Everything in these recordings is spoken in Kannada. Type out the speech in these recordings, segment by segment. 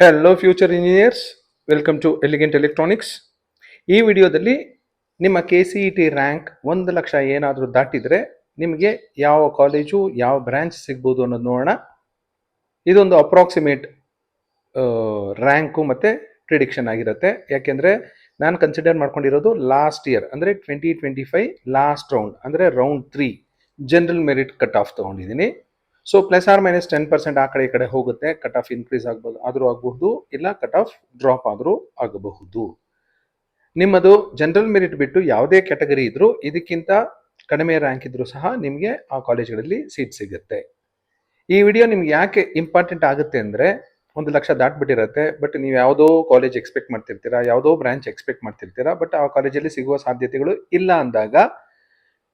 Hello future engineers, welcome to elegant electronics. ಈ ವಿಡಿಯೋದಲ್ಲಿ ನಿಮ್ಮ KCET ರ್ಯಾಂಕ್ 1,00,000 ಏನಾದರೂ ದಾಟಿದರೆ ನಿಮಗೆ ಯಾವ ಕಾಲೇಜು ಯಾವ ಬ್ರಾಂಚ್ ಸಿಗ್ಬೋದು ಅನ್ನೋದು ನೋಡೋಣ. ಇದೊಂದು ಅಪ್ರಾಕ್ಸಿಮೇಟ್ ರ್ಯಾಂಕು ಮತ್ತು ಪ್ರಿಡಿಕ್ಷನ್ ಆಗಿರುತ್ತೆ. ಯಾಕೆಂದರೆ ನಾನು ಕನ್ಸಿಡರ್ ಮಾಡ್ಕೊಂಡಿರೋದು ಲಾಸ್ಟ್ ಇಯರ್ ಅಂದರೆ 2025 ಲಾಸ್ಟ್ ರೌಂಡ್ ಅಂದರೆ round 3 general merit cut off ತೊಗೊಂಡಿದ್ದೀನಿ. ಸೊ ±10% ಆ ಕಡೆ ಈ ಕಡೆ ಹೋಗುತ್ತೆ. ಕಟ್ ಆಫ್ ಇನ್ಕ್ರೀಸ್ ಆದರೂ ಆಗಬಹುದು, ಇಲ್ಲ ಕಟ್ ಆಫ್ ಡ್ರಾಪ್ ಆದರೂ ಆಗಬಹುದು. ನಿಮ್ಮದು ಜನರಲ್ ಮೆರಿಟ್ ಬಿಟ್ಟು ಯಾವುದೇ ಕ್ಯಾಟಗರಿ ಇದ್ರೂ ಇದಕ್ಕಿಂತ ಕಡಿಮೆ ರ್ಯಾಂಕ್ ಇದ್ರೂ ಸಹ ನಿಮಗೆ ಆ ಕಾಲೇಜ್ಗಳಲ್ಲಿ ಸೀಟ್ ಸಿಗುತ್ತೆ. ಈ ವಿಡಿಯೋ ನಿಮ್ಗೆ ಯಾಕೆ ಇಂಪಾರ್ಟೆಂಟ್ ಆಗುತ್ತೆ ಅಂದರೆ, 1,00,000 ದಾಟ್ಬಿಟ್ಟಿರುತ್ತೆ, ಬಟ್ ನೀವು ಯಾವುದೋ ಕಾಲೇಜ್ ಎಕ್ಸ್ಪೆಕ್ಟ್ ಮಾಡ್ತಿರ್ತೀರಾ, ಯಾವುದೋ ಬ್ರಾಂಚ್ ಎಕ್ಸ್ಪೆಕ್ಟ್ ಮಾಡ್ತಿರ್ತೀರಾ, ಬಟ್ ಆ ಕಾಲೇಜಲ್ಲಿ ಸಿಗುವ ಸಾಧ್ಯತೆಗಳು ಇಲ್ಲ ಅಂದಾಗ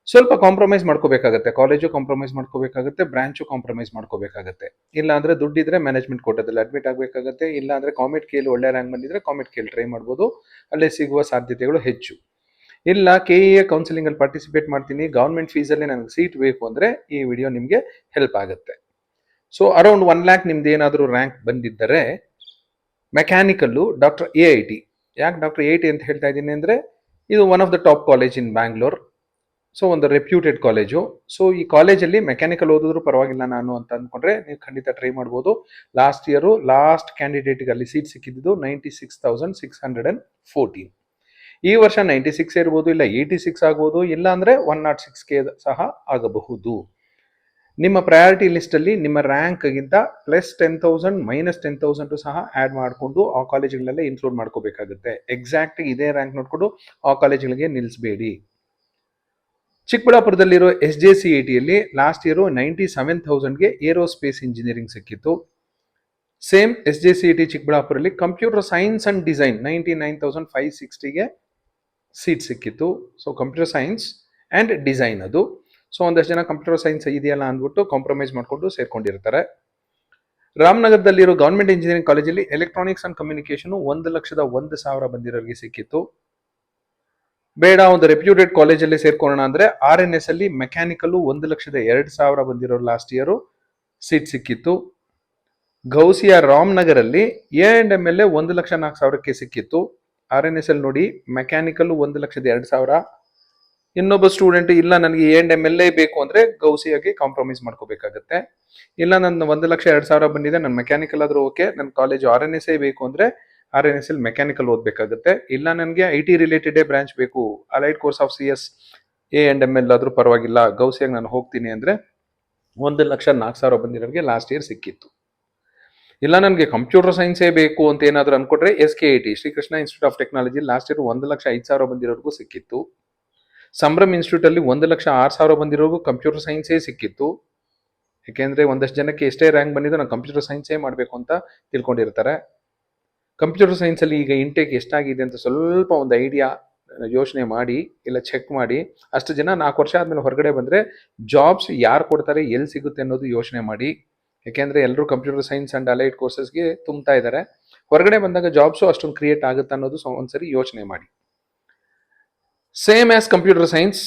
ಸ್ವಲ್ಪ ಕಾಂಪ್ರಮೈಸ್ ಮಾಡ್ಕೋಬೇಕಾಗತ್ತೆ. ಕಾಲೇಜು ಕಾಂಪ್ರಮೈಸ್ ಮಾಡ್ಕೋಬೇಕಾಗುತ್ತೆ, ಬ್ರಾಂಚು ಕಾಂಪ್ರಮೈಸ್ ಮಾಡ್ಕೋಬೇಕಾಗತ್ತೆ. ಇಲ್ಲ ಅಂದರೆ ದುಡ್ಡಿದ್ರೆ ಮ್ಯಾನೇಜ್ಮೆಂಟ್ ಕೋಟಾದಲ್ಲಿ ಅಡ್ಮಿಟ್ ಆಗಬೇಕಾಗತ್ತೆ. ಇಲ್ಲ ಅಂದರೆ ಕಾಮೆಟ್ ಕೇಳಿ ಒಳ್ಳೆ ರ್ಯಾಂಕ್ ಬಂದಿದ್ರೆ ಕಾಮೆಟ್ ಕೇಳಿ ಟ್ರೈ ಮಾಡ್ಬೋದು, ಅಲ್ಲೇ ಸಿಗುವ ಸಾಧ್ಯತೆಗಳು ಹೆಚ್ಚು. ಇಲ್ಲ KEA ಕೌನ್ಸಿಲಿಂಗಲ್ಲಿ ಪಾರ್ಟಿಸಿಪೇಟ್ ಮಾಡ್ತೀನಿ, ಗೌರ್ಮೆಂಟ್ ಫೀಸಲ್ಲಿ ನನಗೆ ಸೀಟ್ ಬೇಕು ಅಂದರೆ ಈ ವಿಡಿಯೋ ನಿಮಗೆ ಹೆಲ್ಪ್ ಆಗುತ್ತೆ. ಸೊ ಅರೌಂಡ್ 1,00,000 ನಿಮ್ದು ಏನಾದರೂ ರ್ಯಾಂಕ್ ಬಂದಿದ್ದರೆ ಮೆಕ್ಯಾನಿಕಲ್ಲು ಡಾಕ್ಟರ್ AIT. ಯಾಕೆ ಡಾಕ್ಟರ್ AIT ಅಂತ ಹೇಳ್ತಾ ಇದ್ದೀನಿ ಅಂದರೆ, ಇದು one of the top college in Bangalore. So ಒಂದು ರೆಪ್ಯೂಟೆಡ್ ಕಾಲೇಜು. ಸೊ ಈ ಕಾಲೇಜಲ್ಲಿ ಮೆಕ್ಯಾನಿಕಲ್ ಓದಿದ್ರು ಪರವಾಗಿಲ್ಲ ನಾನು ಅಂತ ಅಂದ್ಕೊಂಡ್ರೆ ನೀವು ಖಂಡಿತ ಟ್ರೈ ಮಾಡ್ಬೋದು. ಲಾಸ್ಟ್ ಇಯರು ಲಾಸ್ಟ್ ಕ್ಯಾಂಡಿಡೇಟ್ಗೆ ಅಲ್ಲಿ ಸೀಟ್ ಸಿಕ್ಕಿದ್ದು 96,614. ಈ ವರ್ಷ 96 ಇರ್ಬೋದು, ಇಲ್ಲ 86 ಆಗ್ಬೋದು, ಇಲ್ಲ ಅಂದರೆ 106K ಸಹ ಆಗಬಹುದು. ನಿಮ್ಮ ಪ್ರಯಾರಿಟಿ ಲಿಸ್ಟಲ್ಲಿ ನಿಮ್ಮ ರ್ಯಾಂಕ್ಗಿಂತ +10,000 -10,000 ಸಹ ಆ್ಯಡ್ ಮಾಡಿಕೊಂಡು ಆ ಕಾಲೇಜುಗಳಲ್ಲೇ ಇನ್ಕ್ಲೂಡ್ ಮಾಡ್ಕೋಬೇಕಾಗುತ್ತೆ. ಎಕ್ಸಾಕ್ಟ್ ಇದೇ ರ್ಯಾಂಕ್ ನೋಡಿಕೊಂಡು ಆ ಕಾಲೇಜುಗಳಿಗೆ ನಿಲ್ಲಿಸಬೇಡಿ. ಚಿಕ್ಕಬಳ್ಳಾಪುರದಲ್ಲಿರೋ SJCETಯಲ್ಲಿ ಲಾಸ್ಟ್ ಇಯರು 97,000ಗೆ ಏರೋಸ್ಪೇಸ್ ಇಂಜಿನಿಯರಿಂಗ್ ಸಿಕ್ಕಿತ್ತು. ಸೇಮ್ SJCET ಚಿಕ್ಕಬಳ್ಳಾಪುರಲ್ಲಿ ಕಂಪ್ಯೂಟರ್ ಸೈನ್ಸ್ ಅಂಡ್ ಡಿಸೈನ್ 99,560ಗೆ ಸೀಟ್ ಸಿಕ್ಕಿತ್ತು. So computer science and design ಅದು. ಸೊ ಒಂದಷ್ಟು ಜನ ಕಂಪ್ಯೂಟರ್ ಸೈನ್ಸ್ ಇದೆಯಲ್ಲ ಅಂದ್ಬಿಟ್ಟು ಕಾಂಪ್ರಮೈಸ್ ಮಾಡಿಕೊಂಡು ಸೇರ್ಕೊಂಡಿರ್ತಾರೆ. ರಾಮನಗರದಲ್ಲಿರೋ ಗೌರ್ಮೆಂಟ್ ಇಂಜಿನಿಯರಿಂಗ್ ಕಾಲೇಜಲ್ಲಿ ಎಲೆಕ್ಟ್ರಾನಿಕ್ಸ್ ಅಂಡ್ ಕಮ್ಯುನಿಕೇಷನು 1,01,000 ಬಂದಿರೋರಿಗೆ ಸಿಕ್ಕಿತ್ತು. ಬೇಡ ಒಂದು ರೆಪ್ಯೂಟೆಡ್ ಕಾಲೇಜಲ್ಲಿ ಸೇರ್ಕೊಳ್ಳೋಣ ಅಂದರೆ RNS ಅಲ್ಲಿ ಮೆಕ್ಯಾನಿಕಲ್ಲು 1,02,000 ಬಂದಿರೋ ಲಾಸ್ಟ್ ಇಯರು ಸೀಟ್ ಸಿಕ್ಕಿತ್ತು. ಗೌಸಿಯಾ ರಾಮನಗರಲ್ಲಿ A&M 1,04,000ಕ್ಕೆ ಸಿಕ್ಕಿತ್ತು. RNS ಅಲ್ಲಿ ನೋಡಿ ಮೆಕ್ಯಾನಿಕಲ್ಲು 1,02,000. ಇನ್ನೊಬ್ಬ ಸ್ಟೂಡೆಂಟ್ ಇಲ್ಲ ನನಗೆ A&M ಬೇಕು ಅಂದರೆ ಗೌಸಿಯಾಗೆ ಕಾಂಪ್ರಮೈಸ್ ಮಾಡ್ಕೋಬೇಕಾಗತ್ತೆ. ಇಲ್ಲ ನನ್ನ 1,02,000 ಬಂದಿದೆ, ನನ್ನ ಮೆಕ್ಯಾನಿಕಲ್ ಆದರೂ ಓಕೆ, ನನ್ನ ಕಾಲೇಜು RNS ಬೇಕು ಅಂದರೆ RNS ಅಲ್ಲಿ ಮೆಕ್ಯಾನಿಕಲ್ ಓದಬೇಕಾಗುತ್ತೆ. ಇಲ್ಲ ನನಗೆ IT ರಿಲೇಟೆಡೇ ಬ್ರಾಂಚ್ ಬೇಕು, allied course of CS A&M ಆದರೂ ಪರವಾಗಿಲ್ಲ, ಗೌಸಿಯಾಗಿ ನಾನು ಹೋಗ್ತೀನಿ ಅಂದರೆ 1,04,000 ಬಂದಿರೋರಿಗೆ ಲಾಸ್ಟ್ ಇಯರ್ ಸಿಕ್ಕಿತ್ತು. ಇಲ್ಲ ನನಗೆ ಕಂಪ್ಯೂಟರ್ ಸೈನ್ಸೇ ಬೇಕು ಅಂತ ಏನಾದರೂ ಅಂದ್ಕೊಂಡ್ರೆ SKIT Srikrishna institute of technology last year 1,05,000 ಬಂದಿರೋರಿಗೂ ಸಿಕ್ಕಿತ್ತು. ಸಂಭ್ರಮ್ ಇನ್ಸ್ಟಿಟ್ಯೂಟಲ್ಲಿ 1,06,000 ಬಂದಿರೋರಿಗೂ ಕಂಪ್ಯೂಟರ್ ಸೈನ್ಸೇ ಸಿಕ್ಕಿತ್ತು. ಯಾಕೆಂದರೆ ಒಂದಷ್ಟು ಜನಕ್ಕೆ ಎಷ್ಟೇ ರ್ಯಾಂಕ್ ಬಂದಿದ್ದು ನಾನು ಕಂಪ್ಯೂಟರ್ ಸೈನ್ಸೇ ಮಾಡಬೇಕು ಅಂತ ತಿಳ್ಕೊಂಡಿರ್ತಾರೆ. ಕಂಪ್ಯೂಟರ್ ಸೈನ್ಸಲ್ಲಿ ಈಗ ಇಂಟೇಕ್ ಎಷ್ಟಾಗಿದೆ ಅಂತ ಸ್ವಲ್ಪ ಒಂದು ಐಡಿಯಾ ಯೋಚನೆ ಮಾಡಿ, ಇಲ್ಲ ಚೆಕ್ ಮಾಡಿ. ಅಷ್ಟು ಜನ 4 ವರ್ಷ ಆದಮೇಲೆ ಹೊರಗಡೆ ಬಂದರೆ ಜಾಬ್ಸ್ ಯಾರು ಕೊಡ್ತಾರೆ, ಎಲ್ಲಿ ಸಿಗುತ್ತೆ ಅನ್ನೋದು ಯೋಚನೆ ಮಾಡಿ. ಯಾಕೆಂದರೆ ಎಲ್ಲರೂ ಕಂಪ್ಯೂಟರ್ ಸೈನ್ಸ್ ಆ್ಯಂಡ್ ಅಲೈಡ್ ಕೋರ್ಸಸ್ಗೆ ತುಂಬ್ತಾ ಇದ್ದಾರೆ. ಹೊರಗಡೆ ಬಂದಾಗ ಜಾಬ್ಸು ಅಷ್ಟೊಂದು ಕ್ರಿಯೇಟ್ ಆಗುತ್ತೆ ಅನ್ನೋದು ಒಂದ್ಸರಿ ಯೋಚನೆ ಮಾಡಿ. Same as computer science,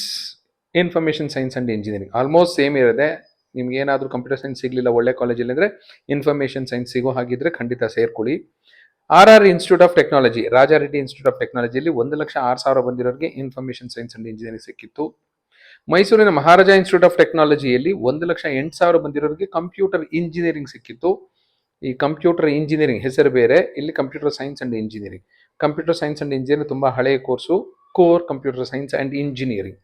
information science and engineering almost same ಇರುತ್ತೆ. ನಿಮ್ಗೆ ಏನಾದರೂ ಕಂಪ್ಯೂಟರ್ ಸೈನ್ಸ್ ಸಿಗಲಿಲ್ಲ ಒಳ್ಳೆ ಕಾಲೇಜಲ್ಲಿ ಅಂದರೆ ಇನ್ಫಾರ್ಮೇಷನ್ ಸೈನ್ಸ್ ಸಿಗೋ ಹಾಗಿದ್ರೆ ಖಂಡಿತ ಸೇರ್ಕೊಳ್ಳಿ. RR institute of technology, Raja Reddy institute of ಟೆಕ್ನಾಲಜಿಯಲ್ಲಿ 1,06,000 ಬಂದಿರೋರಿಗೆ ಇನ್ಫಾರ್ಮೇಷನ್ ಸೈನ್ಸ್ ಅಂಡ್ ಇಂಜಿನಿಯರಿಂಗ್ ಸಿಕ್ಕಿತ್ತು. ಮೈಸೂರಿನ ಮಹಾರಾಜ ಇನ್ಸ್ಟಿಟ್ಯೂಟ್ ಆಫ್ ಟೆಕ್ನಾಲಜಿಯಲ್ಲಿ 1,08,000 ಬಂದಿರೋರಿಗೆ ಕಂಪ್ಯೂಟರ್ ಇಂಜಿನಿಯರಿಂಗ್ ಸಿಕ್ಕಿತ್ತು. ಈ ಕಂಪ್ಯೂಟರ್ ಇಂಜಿನಿಯರಿಂಗ್ ಹೆಸರು ಬೇರೆ, ಇಲ್ಲಿ computer science and engineering. Computer science and engineering ತುಂಬ ಹಳೆಯ course, core computer science and engineering.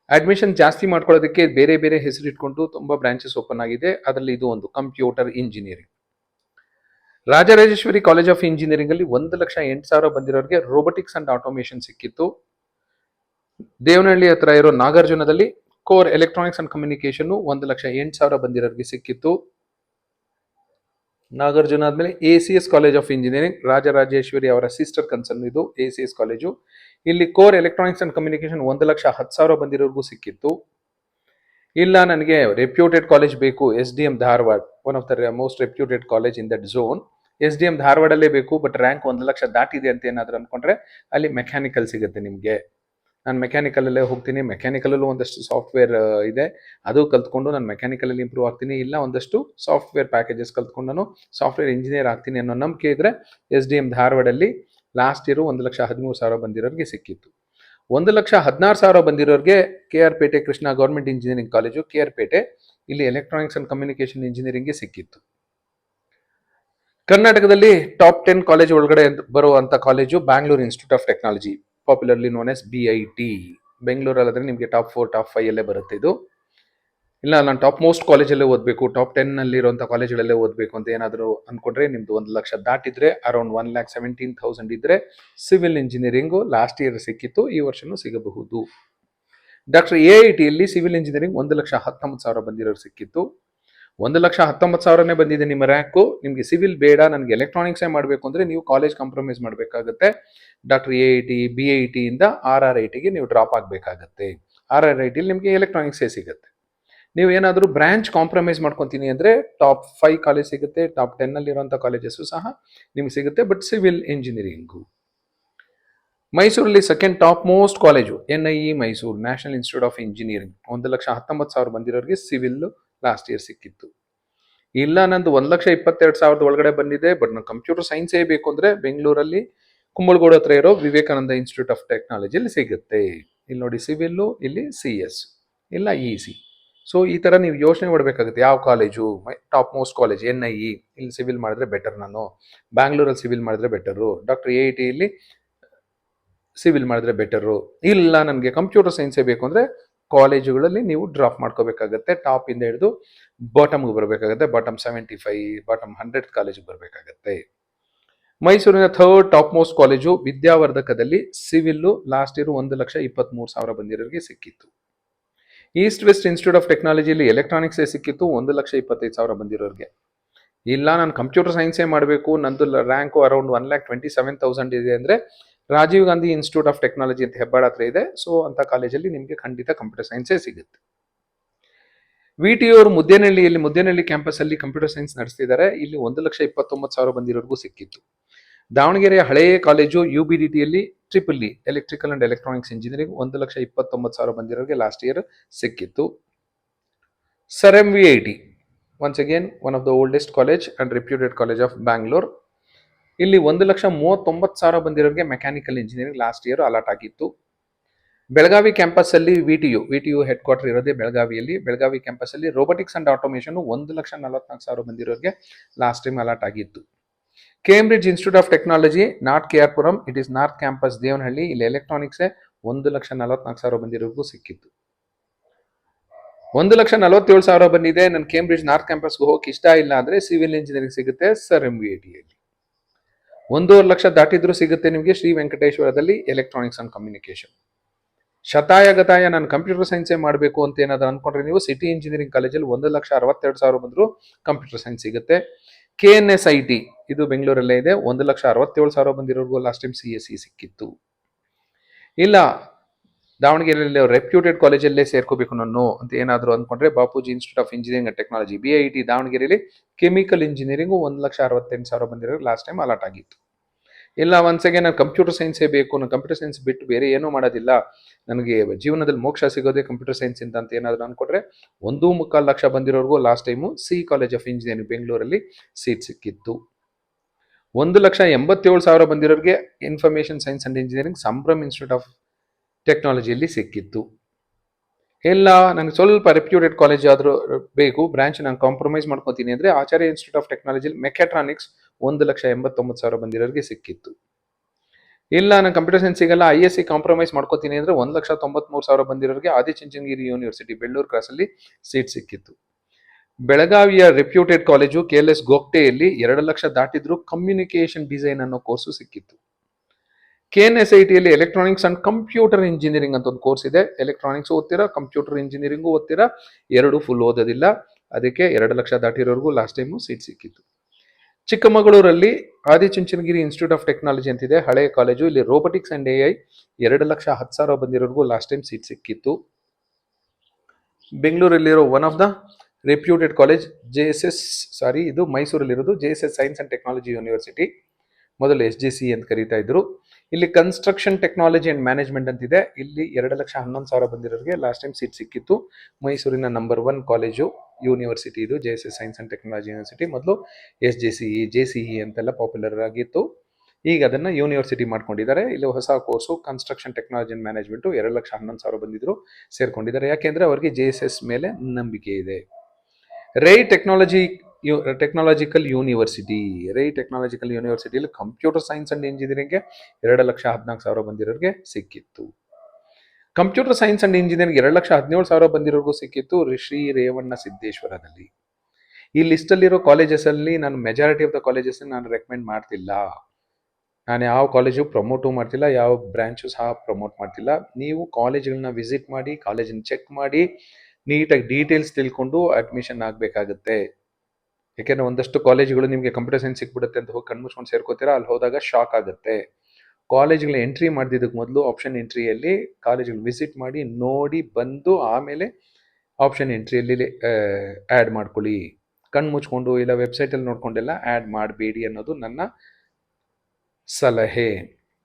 Admission ಜಾಸ್ತಿ ಮಾಡ್ಕೊಳ್ಳೋದಕ್ಕೆ ಬೇರೆ ಬೇರೆ ಹೆಸರಿಟ್ಕೊಂಡು ತುಂಬ ಬ್ರಾಂಚಸ್ ಓಪನ್ ಆಗಿದೆ. ಅದರಲ್ಲಿ ಇದು ಒಂದು computer engineering. Rajarajeshwari college of engineering ಅಲ್ಲಿ 1,08,000 ಬಂದಿರೋರಿಗೆ ರೋಬೋಟಿಕ್ಸ್ ಅಂಡ್ ಆಟೋಮೇಷನ್ ಸಿಕ್ಕಿತ್ತು. ದೇವನಹಳ್ಳಿ ಹತ್ರ ಇರೋ ನಾಗಾರ್ಜುನದಲ್ಲಿ ಕೋರ್ ಎಲೆಕ್ಟ್ರಾನಿಕ್ಸ್ ಅಂಡ್ ಕಮ್ಯುನಿಕೇಷನ್ 1,08,000 ಬಂದಿರೋರಿಗೆ ಸಿಕ್ಕಿತ್ತು. ನಾಗಾರ್ಜುನ ಆದಮೇಲೆ ACS college of engineering, Rajarajeshwari ಅವರ ಸಿಸ್ಟರ್ ಕನ್ಸರ್ನ್ ಇದು ACS ಕಾಲೇಜು. ಇಲ್ಲಿ ಕೋರ್ ಎಲೆಕ್ಟ್ರಾನಿಕ್ಸ್ ಅಂಡ್ ಕಮ್ಯುನಿಕೇಷನ್ 1,10,000 ಬಂದಿರೋರಿಗೂ ಸಿಕ್ಕಿತ್ತು. ಇಲ್ಲ ನನಗೆ ರೆಪ್ಯೂಟೆಡ್ ಕಾಲೇಜ್ ಬೇಕು, SDM Dharwad, one of the most reputed college in that zone, SDM ಧಾರವಾಡಲ್ಲೇ ಬೇಕು, ಬಟ್ ರ್ಯಾಂಕ್ 1,00,000 ದಾಟಿದೆ ಅಂತ ಏನಾದರೂ ಅಂದ್ಕೊಂಡ್ರೆ ಅಲ್ಲಿ ಮೆಕ್ಯಾನಿಕಲ್ ಸಿಗುತ್ತೆ ನಿಮಗೆ. ನಾನು ಮೆಕ್ಯಾನಿಕಲಲ್ಲೇ ಹೋಗ್ತೀನಿ, ಮೆಕ್ಯಾನಿಕಲಲ್ಲೂ ಒಂದಷ್ಟು ಸಾಫ್ಟ್ವೇರ್ ಇದೆ, ಅದು ಕಲ್ತ್ಕೊಂಡು ನಾನು ಮೆಕ್ಯಾನಿಕಲಲ್ಲಿ ಇಂಪ್ರೂವ್ ಆಗ್ತೀನಿ, ಇಲ್ಲ ಒಂದಷ್ಟು ಸಾಫ್ಟ್ವೇರ್ ಪ್ಯಾಕೇಜಸ್ ಕಲ್ತ್ಕೊಂಡು ನಾನು ಸಾಫ್ಟ್ವೇರ್ ಇಂಜಿನಿಯರ್ ಆಗ್ತೀನಿ ಅನ್ನೋ ನಂಬಿಕೆ ಇದ್ದರೆ SDM ಧಾರವಾಡಲ್ಲಿ ಲಾಸ್ಟ್ ಇಯರು 1,13,000 ಬಂದಿರೋರಿಗೆ ಸಿಕ್ಕಿತ್ತು. 1,16,000 ಬಂದಿರೋರಿಗೆ KR ಪೇಟೆ Krishna government engineering college KR ಪೇಟೆ, ಇಲ್ಲಿ ಎಲೆಕ್ಟ್ರಾನಿಕ್ಸ್ ಅಂಡ್ ಕಮ್ಯುನಿಕೇಶನ್ ಇಂಜಿನಿಯರಿಂಗ್ಗೆ ಸಿಕ್ಕಿತ್ತು. ಕರ್ನಾಟಕದಲ್ಲಿ ಟಾಪ್ 10 ಕಾಲೇಜ್ ಒಳಗಡೆ ಬರುವಂಥ college Bangalore institute of technology, popularly known as BIT. ಬೆಂಗಳೂರಲ್ಲಾದರೆ ನಿಮಗೆ ಟಾಪ್ 4 ಟಾಪ್ 5 ಅಲ್ಲೇ ಬರುತ್ತೆ ಇದು. ಇಲ್ಲ ನಾನು ಟಾಪ್ ಮೋಸ್ಟ್ ಕಾಲೇಜಲ್ಲೇ ಓದಬೇಕು, ಟಾಪ್ 10 ಇರುವಂಥ ಕಾಲೇಜ್ಗಳಲ್ಲೇ ಓದಬೇಕು ಅಂತ ಏನಾದರೂ ಅಂದ್ಕೊಂಡ್ರೆ ನಿಮ್ದು 1 ಲಕ್ಷ ದಾಟಿದ್ರೆ ಅರೌಂಡ್ 1,17,000 ಇದ್ರೆ ಸಿವಿಲ್ ಇಂಜಿನಿಯರಿಂಗು ಲಾಸ್ಟ್ ಇಯರ್ ಸಿಕ್ಕಿತ್ತು, ಈ ವರ್ಷನೂ ಸಿಗಬಹುದು. ಡಾಕ್ಟರ್ AITಯಲ್ಲಿ ಸಿವಿಲ್ ಇಂಜಿನಿಯರಿಂಗ್ 1,19,000 ಬಂದಿರೋರು ಸಿಕ್ಕಿತ್ತು. 1,19,000ನೇ ಬಂದಿದೆ ನಿಮ್ಮ ರ್ಯಾಂಕು. ನಿಮಗೆ ಸಿವಿಲ್ ಬೇಡ, ನನಗೆ ಎಲೆಕ್ಟ್ರಾನಿಕ್ಸೇ ಮಾಡಬೇಕು ಅಂದರೆ ನೀವು ಕಾಲೇಜ್ ಕಾಂಪ್ರಮೈಸ್ ಮಾಡಬೇಕಾಗತ್ತೆ. ಡಾಕ್ಟರ್ AIT BIT ಇಂದ RRITಗೆ ನೀವು ಡ್ರಾಪ್ ಆಗಬೇಕಾಗತ್ತೆ. RRITಲಿ ನಿಮಗೆ ಎಲೆಕ್ಟ್ರಾನಿಕ್ಸೇ ಸಿಗುತ್ತೆ. ನೀವು ಏನಾದರೂ ಬ್ರಾಂಚ್ ಕಾಂಪ್ರಮೈಸ್ ಮಾಡ್ಕೊತೀನಿ ಅಂದರೆ ಟಾಪ್ 5 ಕಾಲೇಜ್ ಸಿಗುತ್ತೆ, ಟಾಪ್ 10 ಕಾಲೇಜಸ್ಸು ಸಹ ನಿಮಗೆ ಸಿಗುತ್ತೆ, ಬಟ್ ಸಿವಿಲ್ ಇಂಜಿನಿಯರಿಂಗು. ಮೈಸೂರಲ್ಲಿ second top most college NIE Mysuru, national institute of engineering. 1,19,000 ಬಂದಿರೋರಿಗೆ ಸಿವಿಲ್ ಲಾಸ್ಟ್ ಇಯರ್ ಸಿಕ್ಕಿತ್ತು. ಇಲ್ಲ ನಂದು 1,22,000 ಒಳಗಡೆ ಬಂದಿದೆ, ಬಟ್ ನಾನು ಕಂಪ್ಯೂಟರ್ ಸೈನ್ಸೇ ಬೇಕು ಅಂದರೆ ಬೆಂಗಳೂರಲ್ಲಿ ಕುಂಬಳಗೋಡು ಹತ್ರ ಇರೋ ವಿವೇಕಾನಂದ ಇನ್ಸ್ಟಿಟ್ಯೂಟ್ ಆಫ್ ಟೆಕ್ನಾಲಜಿಯಲ್ಲಿ ಸಿಗುತ್ತೆ. ಇಲ್ಲಿ ನೋಡಿ ಸಿವಿಲ್ಲು, ಇಲ್ಲಿ CS ಇಲ್ಲ EC. ಸೊ ಈ ಥರ ನೀವು ಯೋಚನೆ ಮಾಡಬೇಕಾಗುತ್ತೆ, ಯಾವ college top most college. NIE ಇಲ್ಲಿ ಸಿವಿಲ್ ಮಾಡಿದ್ರೆ ಬೆಟರ್, ನಾನು ಬ್ಯಾಂಗ್ಳೂರಲ್ಲಿ ಸಿವಿಲ್ ಮಾಡಿದ್ರೆ ಬೆಟರು, ಡಾಕ್ಟರ್ AIT ಇಲ್ಲಿ ಸಿವಿಲ್ ಮಾಡಿದ್ರೆ ಬೆಟರು. ಇಲ್ಲ ನನಗೆ ಕಂಪ್ಯೂಟರ್ ಸೈನ್ಸೇ ಬೇಕು ಅಂದರೆ ಕಾಲೇಜುಗಳಲ್ಲಿ ನೀವು ಡ್ರಾಪ್ ಮಾಡ್ಕೋಬೇಕಾಗತ್ತೆ. ಟಾಪ್ ಇಂದ ಹಿಡಿದು ಬಾಟಮ್ಗೆ ಬರಬೇಕಾಗತ್ತೆ, ಬಾಟಮ್ 75 ಬಾಟಮ್ 100 ಕಾಲೇಜಿಗೆ ಬರಬೇಕಾಗತ್ತೆ. ಮೈಸೂರಿನ ಥರ್ಡ್ ಟಾಪ್ ಮೋಸ್ಟ್ ಕಾಲೇಜು ವಿದ್ಯಾವರ್ಧಕದಲ್ಲಿ ಸಿವಿಲ್ಲು ಲಾಸ್ಟ್ ಇಯರ್ 1,23,000 ಬಂದಿರೋರಿಗೆ ಸಿಕ್ಕಿತ್ತು. ಈಸ್ಟ್ ವೆಸ್ಟ್ ಇನ್ಸ್ಟಿಟ್ಯೂಟ್ ಆಫ್ ಟೆಕ್ನಾಲಜಿಯಲ್ಲಿ ಎಲೆಕ್ಟ್ರಾನಿಕ್ಸೇ ಸಿಕ್ಕಿತ್ತು 1,25,000 ಬಂದಿರೋರಿಗೆ. ಇಲ್ಲ ನಾನು ಕಂಪ್ಯೂಟರ್ ಸೈನ್ಸೇ ಮಾಡಬೇಕು, ನಂದು ರ್ಯಾಂಕು ಅರೌಂಡ್ 1,27,000 ಇದೆ ಅಂದರೆ Rajiv Gandhi institute of technology ಅಂತ ಹೆಬ್ಬಾಳ ಹತ್ರ ಇದೆ. ಸೊ ಅಂತ ಕಾಲೇಜಲ್ಲಿ ನಿಮಗೆ ಖಂಡಿತ ಕಂಪ್ಯೂಟರ್ ಸೈನ್ಸೇ ಸಿಗುತ್ತೆ. VTU ಅವರು ಮುದ್ದೇನಹಳ್ಳಿ ಕ್ಯಾಂಪಸ್ಸಲ್ಲಿ ಕಂಪ್ಯೂಟರ್ ಸೈನ್ಸ್ ನಡೆಸ್ತಿದ್ದಾರೆ. ಇಲ್ಲಿ 1,29,000 ಬಂದಿರೋರಿಗೂ ಸಿಕ್ಕಿತ್ತು. ದಾವಣಗೆರೆಯ ಹಳೆಯ ಕಾಲೇಜು UBDTಯಲ್ಲಿ EEE electrical and electronics engineering 1,29,000 ಬಂದಿರೋರಿಗೆ ಲಾಸ್ಟ್ ಇಯರ್ ಸಿಕ್ಕಿತ್ತು. Sir MVIT once again one of the oldest college and reputed college of Bangalore. ಇಲ್ಲಿ 1,39,000 ಬಂದಿರೋರಿಗೆ mechanical engineering last year allot ಆಗಿತ್ತು. ಬೆಳಗಾವಿ ಕ್ಯಾಂಪಸ್ಸಲ್ಲಿ VTU ಹೆಡ್ ಕ್ವಾರ್ಟರ್ ಇರೋದೇ ಬೆಳಗಾವಿಯಲ್ಲಿ. ಬೆಳಗಾವಿ ಕ್ಯಾಂಪಸ್ಸಲ್ಲಿ ರೋಬೋಟಿಕ್ಸ್ ಅಂಡ್ ಆಟೋಮೇಷನ್ 1,44,000 ಬಂದಿರೋರಿಗೆ ಲಾಸ್ಟ್ ಟೈಮ್ ಅಲಾಟ್ ಆಗಿತ್ತು. Cambridge institute of technology north KR Puram, it is north campus Devanahalli, ಇಲ್ಲಿ ಎಲೆಕ್ಟ್ರಾನಿಕ್ಸೇ 1,44,000 ಬಂದಿರೋರಿಗೂ ಸಿಕ್ಕಿತ್ತು. 1,47,000 ಬಂದಿದೆ, ನನ್ನ ಕೇಂಬ್ರಿಡ್ಜ್ ನಾರ್ತ್ ಕ್ಯಾಂಪಸ್ಗೆ ಹೋಗಕ್ಕೆ ಇಷ್ಟ ಇಲ್ಲ ಅಂದರೆ ಸಿವಿಲ್ ಇಂಜಿನಿಯರಿಂಗ್ ಸಿಗುತ್ತೆ ಸರ್ MVITಯಲ್ಲಿ. 1,50,000 ಲಕ್ಷ ದಾಟಿದ್ರೂ ಸಿಗುತ್ತೆ ನಿಮಗೆ ಶ್ರೀ ವೆಂಕಟೇಶ್ವರದಲ್ಲಿ ಎಲೆಕ್ಟ್ರಾನಿಕ್ಸ್ ಅಂಡ್ ಕಮ್ಯುನಿಕೇಶನ್. ಶತಾಯಗತಾಯ ನಾನು ಕಂಪ್ಯೂಟರ್ ಸೈನ್ಸೇ ಮಾಡಬೇಕು ಅಂತ ಏನಾದರೂ ಅಂದ್ಕೊಂಡ್ರೆ ನೀವು ಸಿಟಿ ಇಂಜಿನಿಯರಿಂಗ್ ಕಾಲೇಜಲ್ಲಿ 1,62,000 ಬಂದರೂ ಕಂಪ್ಯೂಟರ್ ಸೈನ್ಸ್ ಸಿಗುತ್ತೆ. KNSIT ಇದು ಬೆಂಗಳೂರಲ್ಲೇ ಇದೆ, 1,67,000 ಬಂದಿರೋರ್ಗೂ ಲಾಸ್ಟ್ ಟೈಮ್ CSE ಸಿಕ್ಕಿತ್ತು. ಇಲ್ಲ ದಾವಣಗೆರೆಯಲ್ಲಿ ರೆಪ್ಯೂಟೆಡ್ ಕಾಲೇಜಲ್ಲೇ ಸೇರ್ಕೋಬೇಕು ನಾನು ಅಂತ ಏನಾದರೂ ಅಂದ್ಕೊಂಡ್ರೆ Bapuji institute of engineering and technology BIT ದಾವಣಗೆರೆಯಲ್ಲಿ ಕೆಮಿಕಲ್ ಇಂಜಿನಿಯರಿಂಗು 1,68,000 ಬಂದಿರೋರು ಲಾಸ್ಟ್ ಟೈಮ್ ಅಲಾಟ್ ಆಗಿತ್ತು. ಇಲ್ಲ ಒಂದ್ಸಗೆ ನಾನು ಕಂಪ್ಯೂಟರ್ ಸೈನ್ಸೇ ಬೇಕು, ನಾನು ಕಂಪ್ಯೂಟರ್ ಸೈನ್ಸ್ ಬಿಟ್ಟು ಬೇರೆ ಏನೂ ಮಾಡೋದಿಲ್ಲ, ನನಗೆ ಜೀವನದಲ್ಲಿ ಮೋಕ್ಷ ಸಿಗೋದೇ ಕಂಪ್ಯೂಟರ್ ಸೈನ್ಸ್ ಅಂತ ಏನಾದರೂ ಅಂದ್ಕೊಂಡ್ರೆ 1,25,000 ಲಕ್ಷ ಬಂದಿರೋರ್ಗೂ last time C college of engineering ಬೆಂಗಳೂರಲ್ಲಿ ಸೀಟ್ ಸಿಕ್ಕಿತ್ತು. 1,87,000 ಬಂದಿರೋರಿಗೆ information science and engineering Sambhram institute of ಟೆಕ್ನಾಲಜಿಯಲ್ಲಿ ಸಿಕ್ಕಿತ್ತು. ಇಲ್ಲ ನನಗೆ ಸ್ವಲ್ಪ ರೆಪ್ಯೂಟೆಡ್ ಕಾಲೇಜ್ ಆದರೂ ಬೇಕು, ಬ್ರಾಂಚ್ ನಾನು ಕಾಂಪ್ರಮೈಸ್ ಮಾಡ್ಕೊತೀನಿ ಅಂದರೆ ಆಚಾರ್ಯ ಇನ್ಸ್ಟಿಟ್ಯೂಟ್ ಆಫ್ ಟೆಕ್ನಾಲಜಿಯಲ್ಲಿ ಮೆಕ್ಯಾಟ್ರಾನಿಕ್ಸ್ 1,89,000 ಬಂದಿರೋರಿಗೆ ಸಿಕ್ಕಿತ್ತು. ಇಲ್ಲ ನಾನು ಕಂಪ್ಯೂಟರ್ ಸೈನ್ಸ್ ಸಿಗಲ್ಲ, ISC ಕಾಂಪ್ರಮೈಸ್ ಮಾಡ್ಕೋತೀನಿ ಅಂದರೆ 1,93,000 ಬಂದಿರೋರಿಗೆ ಆದಿಚುಂಚನಗಿರಿ ಯೂನಿವರ್ಸಿಟಿ ಬೆಳ್ಳೂರು ಕ್ರಾಸಲ್ಲಿ ಸೀಟ್ ಸಿಕ್ಕಿತ್ತು. ಬೆಳಗಾವಿಯ ರೆಪ್ಯೂಟೆಡ್ ಕಾಲೇಜು KLS ಗೋಗ್ಟೆಯಲ್ಲಿ 2 ಲಕ್ಷ ದಾಟಿದ್ರು ಕಮ್ಯುನಿಕೇಶನ್ ಡಿಸೈನ್ ಅನ್ನೋ ಕೋರ್ಸು ಸಿಕ್ಕಿತ್ತು. KNSITಯಲ್ಲಿ ಎಲೆಕ್ಟ್ರಾನಿಕ್ಸ್ ಅಂಡ್ ಕಂಪ್ಯೂಟರ್ ಇಂಜಿನಿಯರಿಂಗ್ ಅಂತ ಒಂದು ಕೋರ್ಸ್ ಇದೆ. ಎಲೆಕ್ಟ್ರಾನಿಕ್ಸ್ ಓದ್ತೀರಾ, ಕಂಪ್ಯೂಟರ್ ಇಂಜಿನಿಯರಿಂಗು ಓದ್ತೀರಾ, ಎರಡು ಫುಲ್ ಓದೋದಿಲ್ಲ, ಅದಕ್ಕೆ 2 ಲಕ್ಷ ದಾಟಿರೋರ್ಗೂ ಲಾಸ್ಟ್ ಟೈಮು ಸೀಟ್ ಸಿಕ್ಕಿತ್ತು. ಚಿಕ್ಕಮಗಳೂರಲ್ಲಿ ಆದಿಚುಂಚನಗಿರಿ ಇನ್ಸ್ಟಿಟ್ಯೂಟ್ ಆಫ್ ಟೆಕ್ನಾಲಜಿ ಅಂತಿದೆ, ಹಳೆಯ ಕಾಲೇಜು, ಇಲ್ಲಿ ರೋಬೋಟಿಕ್ಸ್ ಅಂಡ್ AI 2,10,000 ಬಂದಿರೋರ್ಗೂ ಲಾಸ್ಟ್ ಟೈಮ್ ಸೀಟ್ ಸಿಕ್ಕಿತ್ತು. ಬೆಂಗಳೂರಲ್ಲಿರೋ one of the reputed college ಇದು ಮೈಸೂರಲ್ಲಿರೋದು JSS science and technology university, ಮೊದಲು SJC ಅಂತ ಕರೀತಾ ಇದ್ರು. ಇಲ್ಲಿ ಕನ್ಸ್ಟ್ರಕ್ಷನ್ ಟೆಕ್ನಾಲಜಿ ಅಂಡ್ ಮ್ಯಾನೇಜ್ಮೆಂಟ್ ಅಂತಿದೆ. ಇಲ್ಲಿ 2,11,000 ಬಂದಿರೋರಿಗೆ ಲಾಸ್ಟ್ ಟೈಮ್ ಸೀಟ್ ಸಿಕ್ಕಿತ್ತು. ಮೈಸೂರಿನ ನಂಬರ್ 1 ಕಾಲೇಜು ಯೂನಿವರ್ಸಿಟಿ ಇದು, JSS science and technology university. ಮೊದಲು SJCE JCE ಅಂತೆಲ್ಲ ಪಾಪ್ಯುಲರ್ ಆಗಿತ್ತು. ಈಗ ಅದನ್ನ ಯೂನಿವರ್ಸಿಟಿ ಮಾಡ್ಕೊಂಡಿದ್ದಾರೆ. ಇಲ್ಲಿ ಹೊಸ course construction technology and management 2,11,000 ಬಂದಿದ್ರು ಸೇರ್ಕೊಂಡಿದ್ದಾರೆ. ಯಾಕೆಂದ್ರೆ ಅವರಿಗೆ JSS ಮೇಲೆ ನಂಬಿಕೆ ಇದೆ. ರೈ ಟೆಕ್ನಾಲಜಿಕಲ್ ಯೂನಿವರ್ಸಿಟಿ, ಟೆಕ್ನಾಲಜಿಕಲ್ ಯೂನಿವರ್ಸಿಟಿಯಲ್ಲಿ ಕಂಪ್ಯೂಟರ್ ಸೈನ್ಸ್ ಅಂಡ್ ಇಂಜಿನಿಯರಿಂಗ್ಗೆ 2,14,000 ಬಂದಿರೋರಿಗೆ ಸಿಕ್ಕಿತ್ತು. ಕಂಪ್ಯೂಟರ್ ಸೈನ್ಸ್ ಅಂಡ್ ಇಂಜಿನಿಯರಿಂಗ್ 2,17,000 ಬಂದಿರೋರ್ಗೂ ಸಿಕ್ಕಿತ್ತು ಶ್ರೀ ರೇವಣ್ಣ ಸಿದ್ದೇಶ್ವರದಲ್ಲಿ. ಈ ಲಿಸ್ಟಲ್ಲಿರೋ ಕಾಲೇಜಸ್ ಅಲ್ಲಿ ನಾನು ಮೆಜಾರಿಟಿ ಆಫ್ ದ ಕಾಲೇಜಸ್ ನಾನು ರೆಕಮೆಂಡ್ ಮಾಡ್ತಿಲ್ಲ. ನಾನು ಯಾವ ಕಾಲೇಜು ಪ್ರಮೋಟು ಮಾಡ್ತಿಲ್ಲ, ಯಾವ ಬ್ರಾಂಚು ಸಹ ಪ್ರಮೋಟ್ ಮಾಡ್ತಿಲ್ಲ. ನೀವು ಕಾಲೇಜ್ಗಳನ್ನ ವಿಸಿಟ್ ಮಾಡಿ, ಕಾಲೇಜನ್ನ ಚೆಕ್ ಮಾಡಿ, ನೀಟಾಗಿ ಡೀಟೇಲ್ಸ್ ತಿಳ್ಕೊಂಡು ಅಡ್ಮಿಷನ್ ಆಗಬೇಕಾಗುತ್ತೆ. ಯಾಕೆಂದ್ರೆ ಒಂದಷ್ಟು ಕಾಲೇಜುಗಳು ನಿಮಗೆ ಕಂಪ್ಯೂಟರ್ ಸೈನ್ಸ್ ಸಿಕ್ಬಿಡುತ್ತೆ ಅಂತ ಹೋಗಿ ಕಣ್ಮುಚ್ಕೊಂಡು ಸೇರ್ಕೋತೀರಾ, ಅಲ್ಲಿ ಹೋದಾಗ ಶಾಕ್ ಆಗುತ್ತೆ. ಕಾಲೇಜ್ಗಳ ಎಂಟ್ರಿ ಮಾಡಿದ್ದಕ್ಕೆ ಮೊದಲು ಆಪ್ಷನ್ ಎಂಟ್ರಿಯಲ್ಲಿ ಕಾಲೇಜ್ಗಳು ವಿಸಿಟ್ ಮಾಡಿ ನೋಡಿ ಬಂದು ಆಮೇಲೆ ಆಪ್ಷನ್ ಎಂಟ್ರಿಯಲ್ಲಿ ಆ್ಯಡ್ ಮಾಡ್ಕೊಳ್ಳಿ. ಕಣ್ಣು ಮುಚ್ಕೊಂಡು ಇಲ್ಲ ವೆಬ್ಸೈಟಲ್ಲಿ ನೋಡ್ಕೊಂಡೆಲ್ಲ ಆ್ಯಡ್ ಮಾಡಬೇಡಿ ಅನ್ನೋದು ನನ್ನ ಸಲಹೆ.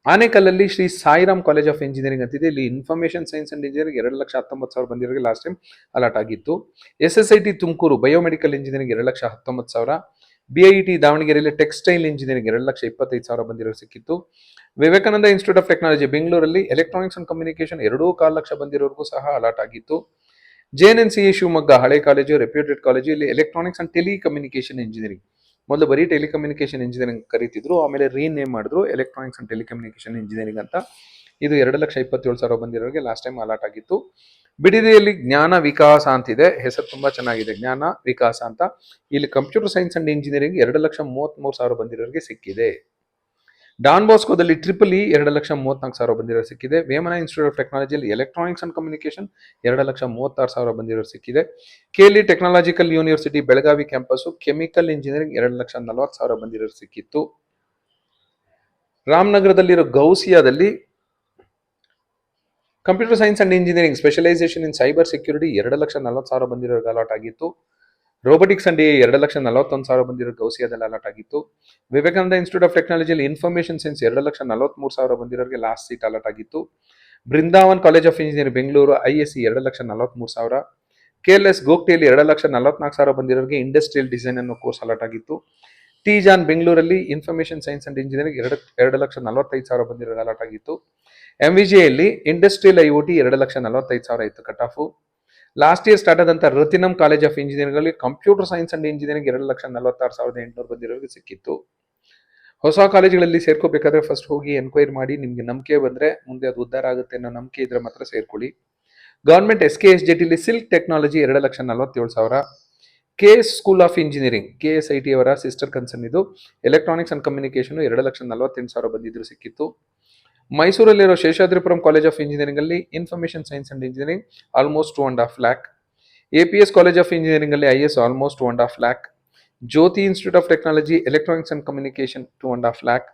ಆನೇಕಲ್ಲಲ್ಲಿ Shri Sairam college of engineering ಅಂತಿದೆ. ಇಲ್ಲಿ ಇನ್ಫಾರ್ಮೇಷನ್ ಸೈನ್ಸ್ ಅಂಡ್ ಇಂಜಿನಿಯರಿಂಗ್ 2,19,000 ಬಂದಿರೋರಿಗೆ ಲಾಸ್ಟ್ ಟೈಮ್ ಅಲಾಟ್ ಆಗಿತ್ತು. SSIT Tumakuru biomedical engineering 2,19,000. BIT ದಾವಣಗೆರೆಯಲ್ಲಿ ಟೆಕ್ಸ್ಟೈಲ್ ಇಂಜಿನಿಯರಿಂಗ್ 2,25,000 ಬಂದಿರೋರು ಸಿಕ್ಕಿತ್ತು. ವಿವೇಕಾನಂದ ಇನ್ಸ್ಟಿಟ್ಯೂಟ್ ಆಫ್ ಟೆಕ್ನಾಲಜಿ ಬೆಂಗಳೂರಲ್ಲಿ ಎಲೆಕ್ಟ್ರಾನಿಕ್ಸ್ ಅಂಡ್ ಕಮ್ಯುನಿಕೇಶನ್ 2.25 ಲಕ್ಷ ಬಂದಿರೋರ್ಗೂ ಸಹ ಅಲಾಟ್ ಆಗಿತ್ತು. JNNCE ಶಿವಮೊಗ್ಗ ಹಳೆ ಕಾಲೇಜು, ರೆಪ್ಯೂಟೆಡ್ ಕಾಲೇಜು. ಇಲ್ಲಿ ಎಲೆಕ್ಟ್ರಾನಿಕ್ಸ್ ಅಂಡ್ ಟೆಲಿಕಮ್ಯುನಿಕೇಶನ್ ಇಂಜಿನಿಯರಿಂಗ್, ಮೊದಲು ಬರೀ ಟೆಲಿಕಮ್ಯುನಿಕೇಶನ್ ಇಂಜಿನಿಯರಿಂಗ್ ಕರೀತಿದ್ರು, ಆಮೇಲೆ ರೀನೇಮ್ ಮಾಡಿದ್ರು ಎಲೆಕ್ಟ್ರಾನಿಕ್ಸ್ ಅಂಡ್ ಟೆಲಿಕಮ್ಯುನಿಕೇಶನ್ ಇಂಜಿನಿಯರಿಂಗ್ ಅಂತ. ಇದು 2,27,000 ಬಂದಿರೋರಿಗೆ ಲಾಸ್ಟ್ ಟೈಮ್ ಅಲಾಟ್ ಆಗಿತ್ತು. ಬಿಡಿದಿಯಲ್ಲಿ ಜ್ಞಾನ ವಿಕಾಸ ಅಂತಿದೆ, ಹೆಸರು ತುಂಬಾ ಚೆನ್ನಾಗಿದೆ, ಜ್ಞಾನ ವಿಕಾಸ ಅಂತ. ಇಲ್ಲಿ ಕಂಪ್ಯೂಟರ್ ಸೈನ್ಸ್ ಅಂಡ್ ಇಂಜಿನಿಯರಿಂಗ್ 2,33,000 ಬಂದಿರೋರಿಗೆ ಸಿಕ್ಕಿದೆ. ಡಾನ್ ಬಾಸ್ಕೋದಲ್ಲಿ TEEE 2,34,000 ಬಂದಿರೋರು ಸಿಕ್ಕಿದೆ. ವೇಮನ ಇನ್ಸ್ಟಿಟ್ಯೂಟ್ ಆಫ್ ಟೆಕ್ನಾಲಜಿಯಲ್ಲಿ ಎಲೆಕ್ಟ್ರಾನಿಕ್ಸ್ ಅಂಡ್ ಕಮ್ಯುನಿಕೇಶನ್ 2,36,000 ಬಂದಿರೋರು ಸಿಕ್ಕಿದೆ. KLE technological university Belagavi campus chemical engineering 2,40,000 ಬಂದಿರೋರು ಸಿಕ್ಕಿತ್ತು. ರಾಮನಗರದಲ್ಲಿರೋ ಗೌಸಿಯಾದಲ್ಲಿ computer science and engineering specialization in cyber security 2,40,000 ಬಂದಿರೋರಿಗೆ ಅಲಾಟ್ ಆಗಿತ್ತು. ರೋಬೋಟಿಕ್ಸ್ ಅಂಡ್ 2,41,000 ಬಂದಿರೋ ಗೌಸಿಯಾದಲ್ಲಿ ಅಲಾಟ್ ಆಗಿತ್ತು. ವಿವೇಕಾನಂದ ಇನ್ಸ್ಟಿಟ್ಯೂಟ್ ಆಫ್ ಟೆಕ್ನಾಲಜಿಯಲ್ಲಿ ಇನ್ಫಾರ್ಮೇಷನ್ ಸೈನ್ಸ್ 2,43,000 ಬಂದಿರೋರಿಗೆ ಲಾಸ್ಟ್ ಸೀಟ್ ಅಲಾಟ್ ಆಗಿತ್ತು. Brindavan college of engineering Bengaluru ISE 2,43,000. KLS ಗೋಗ್ಟಿಯಲ್ಲಿ 2,44,000 ಬಂದಿರೋರಿಗೆ ಇಂಡಸ್ಟ್ರಿಯಲ್ ಡಿಸೈನ್ ಅನ್ನೋ ಕೋರ್ಸ್ ಅಲಾಟ್ ಆಗಿತ್ತು. TJAN ಬೆಂಗಳೂರಲ್ಲಿ ಇನ್ಫಾರ್ಮೇಷನ್ ಸೈನ್ಸ್ ಅಂಡ್ ಇಂಜಿನಿಯರಿಂಗ್ 2,45,000 ಬಂದಿರೋರಿಗೆ ಅಲಾಟ್ ಆಗಿತ್ತು. MVJಯಲ್ಲಿ ಇಂಡಸ್ಟ್ರಿಯಲ್ IoT 2,45,000 ಇತ್ತು cut off. Last year start ಆದಂಥ ರತಿನಮ್ ಕಾಲೇಜ್ ಆಫ್ ಇಂಜಿನಿಯರಿಂಗ್ ಅಲ್ಲಿ ಕಂಪ್ಯೂಟರ್ ಸೈನ್ಸ್ ಅಂಡ್ ಇಂಜಿನಿಯರಿಂಗ್ 2,46,800 ಬಂದಿರೋರಿಗೆ ಸಿಕ್ಕಿತ್ತು. ಹೊಸ ಕಾಲೇಜುಗಳಲ್ಲಿ ಸೇರ್ಕೋಬೇಕಾದ್ರೆ ಫಸ್ಟ್ ಹೋಗಿ ಎನ್ಕ್ವೈರಿ ಮಾಡಿ, ನಿಮ್ಗೆ ನಂಬಿಕೆ ಬಂದ್ರೆ ಮುಂದೆ ಅದು ಉದ್ಧಾರ ಆಗುತ್ತೆ ಅನ್ನೋ ನಂಬಿಕೆ ಇದ್ರೆ ಮಾತ್ರ ಸೇರ್ಕೊಳ್ಳಿ. ಗವರ್ಮೆಂಟ್ SKSJTಲಿ silk technology 2,47,000. KS school of engineering KSIT ಅವರ ಸಿಸ್ಟರ್ ಕನ್ಸರ್ನ್ ಇದು, ಎಲೆಕ್ಟ್ರಾನಿಕ್ಸ್ ಅಂಡ್ ಕಮ್ಯುನಿಕೇಶನ್ 2,48,000 ಬಂದಿದ್ರು ಸಿಕ್ಕಿತ್ತು. ಮೈಸೂರಲ್ಲಿರೋ ಶೇಷಾದ್ರಿಪುರಂ ಕಾಲೇಜ್ ಆಫ್ ಇಂಜಿನಿಯರಿಂಗ್ ಅಲ್ಲಿ information science and engineering almost 2.5 lakh. APS college of engineering ಅಲ್ಲಿ IS almost 2.5 lakh. Jyothi institute of technology electronics and communication 2.5 lakh.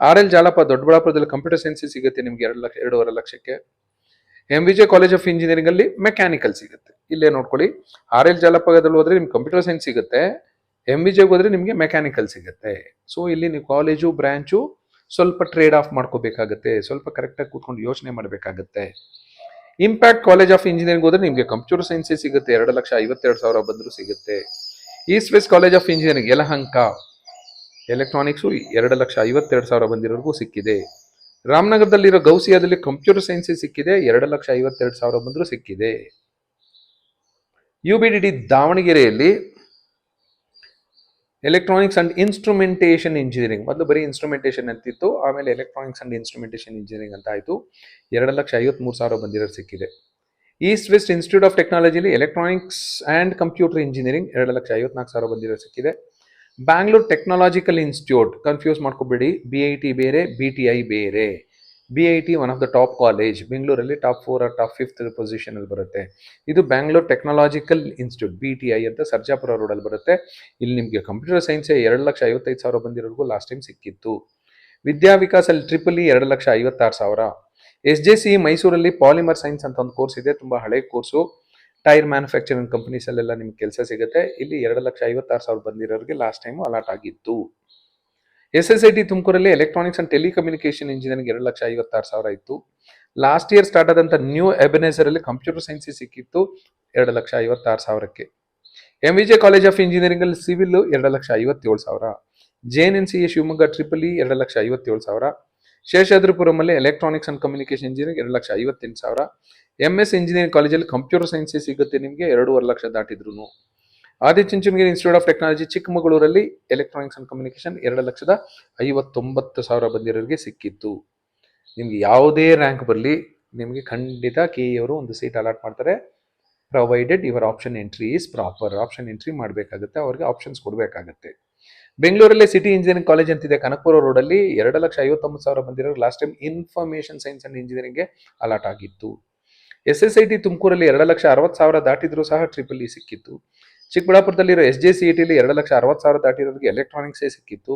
RL Jalappa ದೊಡ್ಡಬಳ್ಳಾಪುರದಲ್ಲಿ ಕಂಪ್ಯೂಟರ್ ಸೈನ್ಸ್ ಸಿಗುತ್ತೆ ನಿಮ್ಗೆ 2.5 ಲಕ್ಷಕ್ಕೆ. MVJ ಕಾಲೇಜ್ ಆಫ್ ಇಂಜಿನಿಯರಿಂಗ್ ಅಲ್ಲಿ ಮೆಕ್ಯಾನಿಕಲ್ ಸಿಗುತ್ತೆ, ಇಲ್ಲೇ ನೋಡ್ಕೊಳ್ಳಿ. RL ಜಾಲಪದಲ್ಲಿ ಹೋದ್ರೆ ನಿಮ್ಗೆ ಕಂಪ್ಯೂಟರ್ ಸೈನ್ಸ್ ಸಿಗುತ್ತೆ, MVJ ಹೋದ್ರೆ ನಿಮ್ಗೆ ಮೆಕ್ಯಾನಿಕಲ್ ಸಿಗುತ್ತೆ. ಸೊ ಇಲ್ಲಿ ನೀವು ಕಾಲೇಜು ಬ್ರಾಂಚು ಸ್ವಲ್ಪ ಟ್ರೇಡ್ ಆಫ್ ಮಾಡ್ಕೋಬೇಕಾಗುತ್ತೆ, ಸ್ವಲ್ಪ ಕರೆಕ್ಟಾಗಿ ಕೂತ್ಕೊಂಡು ಯೋಚನೆ ಮಾಡಬೇಕಾಗುತ್ತೆ. ಇಂಪ್ಯಾಕ್ಟ್ ಕಾಲೇಜ್ ಆಫ್ ಇಂಜಿನಿಯರಿಂಗ್ ಹೋದ್ರೆ ನಿಮಗೆ ಕಂಪ್ಯೂಟರ್ ಸೈನ್ಸೇ ಸಿಗುತ್ತೆ, 2,52,000 ಬಂದರೂ ಸಿಗುತ್ತೆ. East west college of engineering Yelahanka electronics 2,52,000 ಬಂದಿರೋರ್ಗೂ ಸಿಕ್ಕಿದೆ. ರಾಮನಗರದಲ್ಲಿರೋ ಗೌಸಿಯಾದಲ್ಲಿ ಕಂಪ್ಯೂಟರ್ ಸೈನ್ಸೇ ಸಿಕ್ಕಿದೆ, 2,52,000 ಬಂದರೂ ಸಿಕ್ಕಿದೆ. UBDT ದಾವಣಗೆರೆಯಲ್ಲಿ ಎಲೆಕ್ಟ್ರಾನಿಕ್ಸ್ ಅಂಡ್ ಇನ್ಸ್ಟ್ರುಮೆಂಟೇಷನ್ ಇಂಜಿನಿಯರಿಂಗ್, ಮೊದಲು ಬರೀ ಇನ್ಸ್ಟ್ರುಮೆಂಟೇಷನ್ ಅಂತಿತ್ತು, ಆಮೇಲೆ ಎಲೆಕ್ಟ್ರಾನಿಕ್ಸ್ ಅಂಡ್ ಇನ್ಸ್ಟ್ರುಮೆಂಟೇಷನ್ ಇಂಜಿನಿಯರಿಂಗ್ ಅಂತ ಆಯಿತು. 2,53,000 ಬಂದಿರೋರು ಸಿಕ್ಕಿದೆ. ಈಸ್ಟ್ ವೆಸ್ಟ್ ಇನ್ಸ್ಟಿಟ್ಯೂಟ್ ಆಫ್ ಟೆಕ್ನಾಲಜಿಲಿ ಎಲೆಕ್ಟ್ರಾನಿಕ್ಸ್ ಆ್ಯಂಡ್ ಕಂಪ್ಯೂಟರ್ ಇಂಜಿನಿಯರಿಂಗ್ 2,54,000 ಬಂದಿರೋರು ಸಿಕ್ಕಿದೆ. ಬ್ಯಾಂಗ್ಳೂರ್ ಟೆಕ್ನಾಲಜಿಕಲ್ ಇನ್ಸ್ಟಿಟ್ಯೂಟ್ ಕನ್ಫ್ಯೂಸ್ ಮಾಡ್ಕೋಬೇಡಿ, BIT ಬೇರೆ BTI ಬೇರೆ. BIT one of the top college, ಬೆಂಗಳೂರಲ್ಲಿ top 4 or top 5th position ಅಲ್ಲಿ ಬರುತ್ತೆ. ಇದು ಬ್ಯಾಂಗ್ಳೂರ್ ಟೆಕ್ನಾಲಜಿಕಲ್ ಇನ್ಸ್ಟಿಟ್ಯೂಟ್ BTI ಅಂತ ಸರ್ಜಾಪುರ ರೋಡಲ್ಲಿ ಬರುತ್ತೆ. ಇಲ್ಲಿ ನಿಮಗೆ ಕಂಪ್ಯೂಟರ್ ಸೈನ್ಸೇ 2,55,000 ಬಂದಿರೋರ್ಗೂ ಲಾಸ್ಟ್ ಟೈಮ್ ಸಿಕ್ಕಿತ್ತು. ವಿದ್ಯಾ ವಿಕಾಸ್ ಅಲ್ಲಿ TEEE 2,56,000. SJCE ಮೈಸೂರಲ್ಲಿ ಪಾಲಿಮರ್ ಸೈನ್ಸ್ ಅಂತ ಒಂದು ಕೋರ್ಸ್ ಇದೆ, ತುಂಬಾ ಹಳೆ ಕೋರ್ಸು. ಟೈರ್ ಮ್ಯಾನುಫ್ಯಾಕ್ಚರಿಂಗ್ ಕಂಪನೀಸ್ ಅಲ್ಲೆಲ್ಲ ನಿಮ್ಗೆ ಕೆಲಸ ಸಿಗುತ್ತೆ. ಇಲ್ಲಿ 2,56,000 ಬಂದಿರೋರಿಗೆ ಲಾಸ್ಟ್ ಟೈಮ್ ಅಲಾಟ್ ಆಗಿತ್ತು. SSIT ತುಮಕೂರಲ್ಲಿ ಎಲೆಕ್ಟ್ರಾನಿಕ್ಸ್ ಅಂಡ್ ಟೆಲಿಕಮ್ಯುನಿಕೇಶನ್ ಇಂಜಿನಿಯರಿಂಗ್ 2,56,000 ಇತ್ತು. ಲಾಸ್ಟ್ ಇಯರ್ ಸ್ಟಾರ್ಟ್ ಆದಂಥ ನ್ಯೂ ಎಬೆನೇಸರ್ ಅಲ್ಲಿ ಕಂಪ್ಯೂಟರ್ ಸೈನ್ಸ್ ಸಿಕ್ಕಿತ್ತು 2,56,000ಕ್ಕೆ. MVJ ಕಾಲೇಜ್ ಆಫ್ ಇಂಜಿನಿಯರಿಂಗ್ ಅಲ್ಲಿ civil 2,57,000. JNNCA Shivamogga triple 2,57,000. Seshadripuram ಅಲ್ಲಿ electronics and communication engineering 2,58,000. MS engineering ಕಾಲೇಜಲ್ಲಿ ಕಂಪ್ಯೂಟರ್ ಸೈನ್ಸ್ ಸಿಗುತ್ತೆ ನಿಮಗೆ 2.5 ಲಕ್ಷ ದಾಟಿದ್ರು. ಆದಿಚುಂಚನಗಿರಿ ಇನ್ಸ್ಟಿಟ್ಯೂಟ್ ಆಫ್ ಟೆಕ್ನಾಲಜಿ ಚಿಕ್ಕಮಗಳೂರಲ್ಲಿ ಎಲೆಕ್ಟ್ರಾನಿಕ್ಸ್ ಅಂಡ್ ಕಮ್ಯುನಿಕೇಶನ್ 2,59,000 ಬಂದಿರೋರಿಗೆ ಸಿಕ್ಕಿತ್ತು. ನಿಮ್ಗೆ ಯಾವುದೇ ರ್ಯಾಂಕ್ ಬರಲಿ ನಿಮಗೆ ಖಂಡಿತ KE ಅವರು ಒಂದು ಸೀಟ್ ಅಲಾಟ್ ಮಾಡ್ತಾರೆ, provided your option entry is proper. Option entry ಮಾಡಬೇಕಾಗುತ್ತೆ, ಅವ್ರಿಗೆ ಆಪ್ಷನ್ಸ್ ಕೊಡಬೇಕಾಗುತ್ತೆ. ಬೆಂಗಳೂರಲ್ಲಿ ಸಿಟಿ ಇಂಜಿನಿಯರಿಂಗ್ ಕಾಲೇಜ್ ಅಂತಿದೆ ಕನಕಪುರ ರೋಡಲ್ಲಿ 2,59,000 ಬಂದಿರೋ last time information science and ಇಂಜಿನಿಯರಿಂಗ್ಗೆ ಅಲಾಟ್ ಆಗಿತ್ತು. SSIT ತುಮಕೂರಲ್ಲಿ 2,60,000 ದಾಟಿದ್ರು ಸಹ ಟ್ರಿಪಲ್ ಇ ಸಿಕ್ಕಿತ್ತು. ಚಿಕ್ಕಬಳ್ಳಾಪುರದಲ್ಲಿರೋ SJCET 2,60,000 ದಾಟಿರೋರಿಗೆ ಎಲೆಕ್ಟ್ರಾನಿಕ್ಸೇ ಸಿಕ್ಕಿತ್ತು.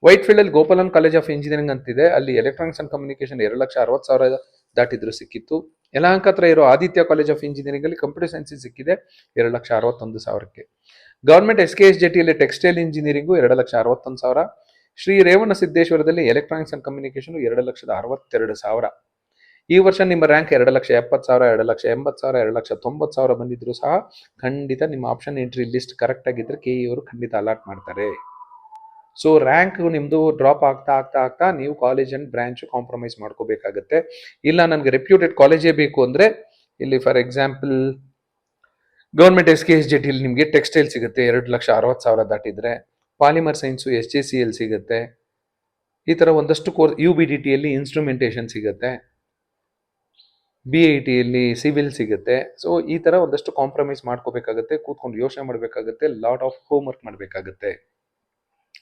ವೈಟ್ ಫೀಲ್ಡ್ ಅಲ್ಲಿ ಗೋಪಾಲನ್ ಕಾಲೇಜ್ ಆಫ್ ಇಂಜಿನಿಯರಿಂಗ್ ಅಂತಿದೆ, ಅಲ್ಲಿ ಎಲೆಕ್ಟ್ರಾನಿಕ್ಸ್ ಅಂಡ್ ಕಮ್ಯುನಿಕೇಶನ್ 2,60,000 ದಾಟಿದ್ರು ಸಿಕ್ಕಿತ್ತು. ಯಲಹಂಕ ಹತ್ರ ಇರೋ ಆದಿತ್ಯ ಕಾಲೇಜ್ ಆಫ್ ಇಂಜಿನಿಯರಿಂಗ್ ಅಲ್ಲಿ ಕಂಪ್ಯೂಟರ್ ಸೈನ್ಸ್ ಸಿಕ್ಕಿದೆ 2,61,000ಕ್ಕೆ. ಗವರ್ಮೆಂಟ್ SKSJT ಅಲ್ಲಿ ಟೆಕ್ಸ್ಟೈಲ್ ಇಂಜಿನಿಯರಿಂಗು 2,61,000. ಶ್ರೀ ರೇವಣ ಸಿದ್ದೇಶ್ವರದಲ್ಲಿ ಎಲೆಕ್ಟ್ರಾನಿಕ್ಸ್ ಅಂಡ್ ಕಮ್ಯುನಿಕೇಶನ್ 2,62,000. ಈ ವರ್ಷ ನಿಮ್ಮ ರ್ಯಾಂಕ್ 2,70,000, 2,80,000, 2,90,000 ಬಂದಿದ್ರು ಸಹ ಖಂಡಿತ ನಿಮ್ಮ ಆಪ್ಷನ್ ಎಂಟ್ರಿ ಲಿಸ್ಟ್ ಕರೆಕ್ಟ್ ಆಗಿದ್ರೆ KE ಅವರು ಖಂಡಿತ ಅಲಾಟ್ ಮಾಡ್ತಾರೆ. ಸೊ ರ್ಯಾಂಕ್ ನಿಮ್ಮದು ಡ್ರಾಪ್ ಆಗ್ತಾ ಆಗ್ತಾ ಆಗ್ತಾ ನೀವು ಕಾಲೇಜ್ ಅಂಡ್ ಬ್ರಾಂಚ್ ಕಾಂಪ್ರಮೈಸ್ ಮಾಡ್ಕೋಬೇಕಾಗತ್ತೆ. ಇಲ್ಲ ನನಗೆ ರೆಪ್ಯೂಟೆಡ್ ಕಾಲೇಜೇ ಬೇಕು ಅಂದರೆ ಇಲ್ಲಿ ಫಾರ್ ಎಕ್ಸಾಂಪಲ್ ಗೌರ್ಮೆಂಟ್ SKSJT ಅಲ್ಲಿ ನಿಮಗೆ ಟೆಕ್ಸ್ಟೈಲ್ ಸಿಗುತ್ತೆ 2,60,000 ದಾಟಿದ್ರೆ, ಪಾಲಿಮರ್ ಸೈನ್ಸು SJCL ಸಿಗುತ್ತೆ. ಈ ಥರ ಒಂದಷ್ಟು ಕೋರ್ಸ್ UBDT ಅಲ್ಲಿ ಇನ್ಸ್ಟ್ರೂಮೆಂಟೇಷನ್ ಸಿಗುತ್ತೆ, BIT ಅಲ್ಲಿ ಸಿವಿಲ್ ಸಿಗುತ್ತೆ. ಸೊ ಈ ಥರ ಒಂದಷ್ಟು ಕಾಂಪ್ರಮೈಸ್ ಮಾಡ್ಕೋಬೇಕಾಗತ್ತೆ, ಕೂತ್ಕೊಂಡು ಯೋಚನೆ ಮಾಡಬೇಕಾಗತ್ತೆ, ಲಾಟ್ ಆಫ್ ಹೋಮ್ ವರ್ಕ್ ಮಾಡಬೇಕಾಗತ್ತೆ.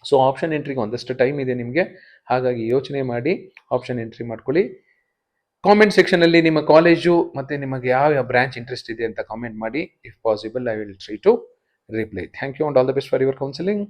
ಸೊ ಆಪ್ಷನ್ ಎಂಟ್ರಿಗೆ ಒಂದಷ್ಟು ಟೈಮ್ ಇದೆ ನಿಮಗೆ, ಹಾಗಾಗಿ ಯೋಚನೆ ಮಾಡಿ ಆಪ್ಷನ್ ಎಂಟ್ರಿ ಮಾಡ್ಕೊಳ್ಳಿ. ಕಾಮೆಂಟ್ ಸೆಕ್ಷನಲ್ಲಿ ನಿಮ್ಮ ಕಾಲೇಜು ಮತ್ತು ನಿಮಗೆ ಯಾವ ಬ್ರಾಂಚ್ ಇಂಟ್ರೆಸ್ಟ್ ಇದೆ ಅಂತ ಕಾಮೆಂಟ್ ಮಾಡಿ. If possible I will try to reply. Thank you and all the best for your counselling.